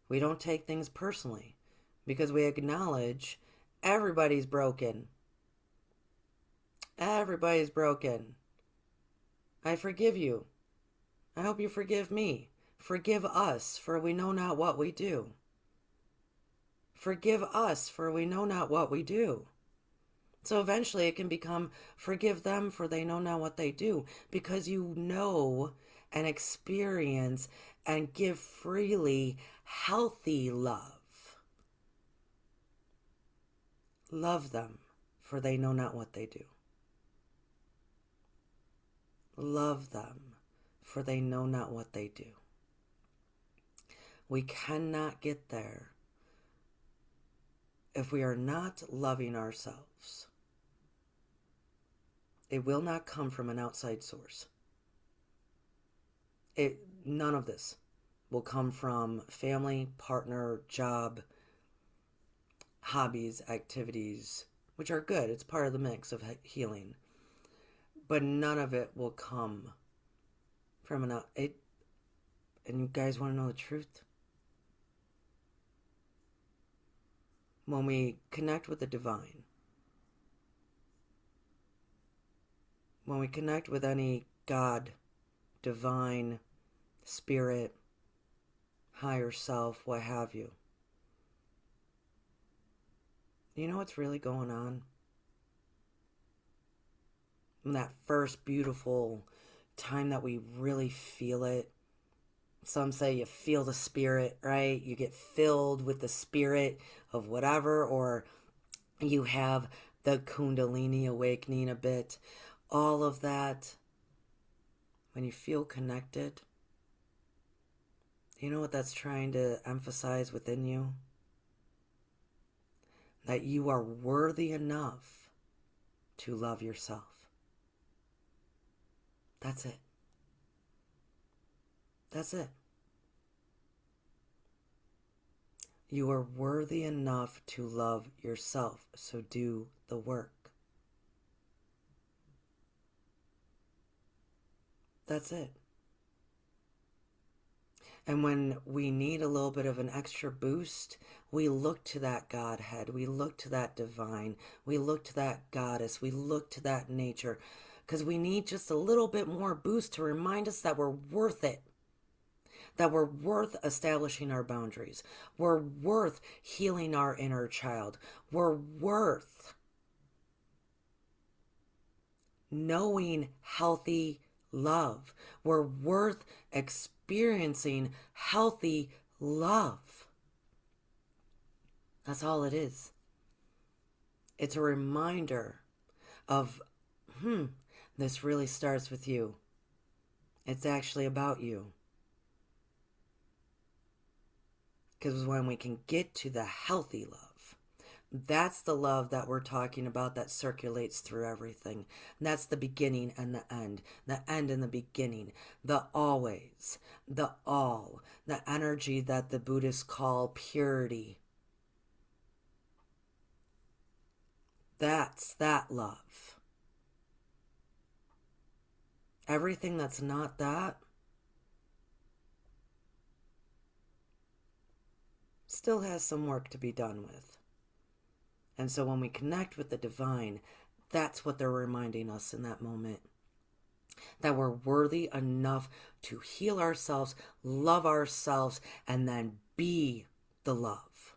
We don't take things personally because we acknowledge everybody's broken. Everybody's broken. I forgive you. I hope you forgive me. Forgive us, for we know not what we do. Forgive us, for we know not what we do. So eventually it can become, forgive them, for they know not what they do, because you know and experience and give freely healthy love. Love them, for they know not what they do. Love them, for they know not what they do. We cannot get there if we are not loving ourselves. It will not come from an outside source. None of this will come from family, partner, job, hobbies, activities, which are good. It's part of the mix of healing. But none of it will come from and you guys want to know the truth? When we connect with the divine, when we connect with any God, divine, spirit, higher self, what have you, you know what's really going on? In that first beautiful time that we really feel it. Some say you feel the spirit, right? You get filled with the spirit of whatever, or you have the Kundalini awakening a bit. All of that. When you feel connected, you know what that's trying to emphasize within you? That you are worthy enough to love yourself. That's it. That's it. You are worthy enough to love yourself, so do the work. That's it. And when we need a little bit of an extra boost, we look to that Godhead, we look to that divine, we look to that goddess, we look to that nature, because we need just a little bit more boost to remind us that we're worth it. That we're worth establishing our boundaries. We're worth healing our inner child. We're worth knowing healthy love. We're worth experiencing healthy love. That's all it is. It's a reminder of, this really starts with you. It's actually about you. Because when we can get to the healthy love, that's the love that we're talking about that circulates through everything. And that's the beginning and the end and the beginning, the always, the all, the energy that the Buddhists call purity. That's that love. Everything that's not that still has some work to be done with. And so when we connect with the divine, that's what they're reminding us in that moment. That we're worthy enough to heal ourselves, love ourselves, and then be the love.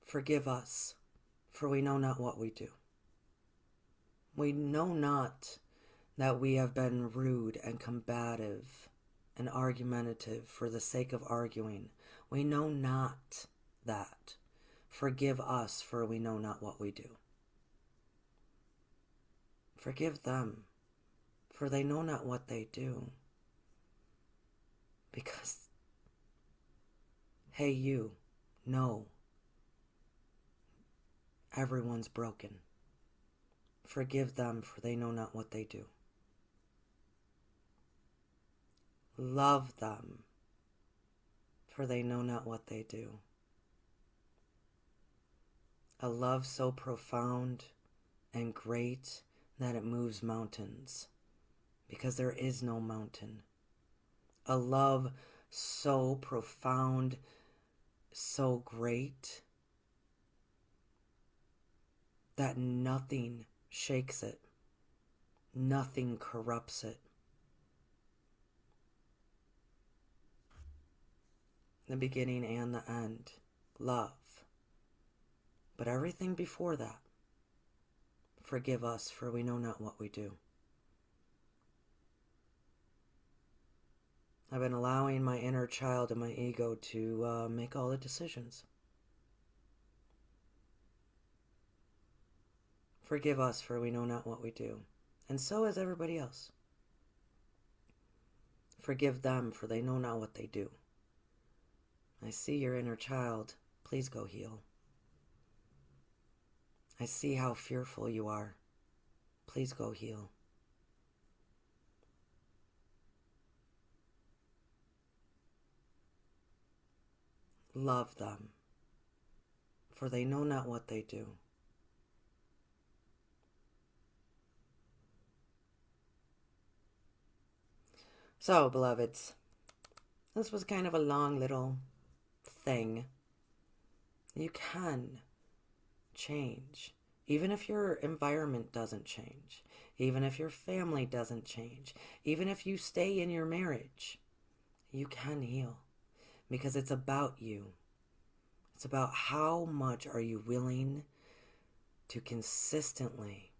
Forgive us, for we know not what we do. We know not that we have been rude and combative and argumentative for the sake of arguing. We know not that. Forgive us, for we know not what we do. Forgive them, for they know not what they do. Because, hey, you, know Everyone's broken. Forgive them, for they know not what they do. Love them, for they know not what they do. A love so profound and great that it moves mountains, because there is no mountain. A love so profound, so great, that nothing shakes it, nothing corrupts it. The beginning and the end, love. But everything before that, forgive us, for we know not what we do. I've been allowing my inner child and my ego to make all the decisions. Forgive us, for we know not what we do. And so is everybody else. Forgive them, for they know not what they do. I see your inner child. Please go heal. I see how fearful you are. Please go heal. Love them, for they know not what they do. So, beloveds, this was kind of a long little thing. You can change, even if your environment doesn't change, even if your family doesn't change, even if you stay in your marriage, you can heal, because it's about you. It's about how much are you willing to consistently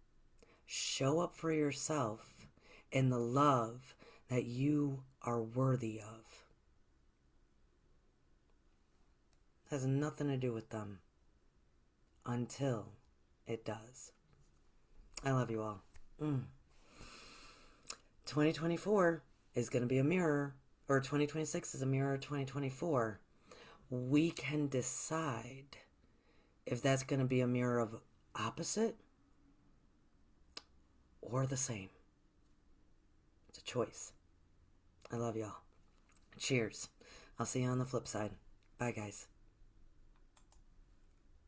show up for yourself in the love that you are worthy of. It has nothing to do with them until it does. I love you all. 2024 is going to be a mirror, or 2026 is a mirror of 2024. We can decide if that's going to be a mirror of opposite or the same. It's a choice. I love y'all. Cheers. I'll see you on the flip side. Bye, guys.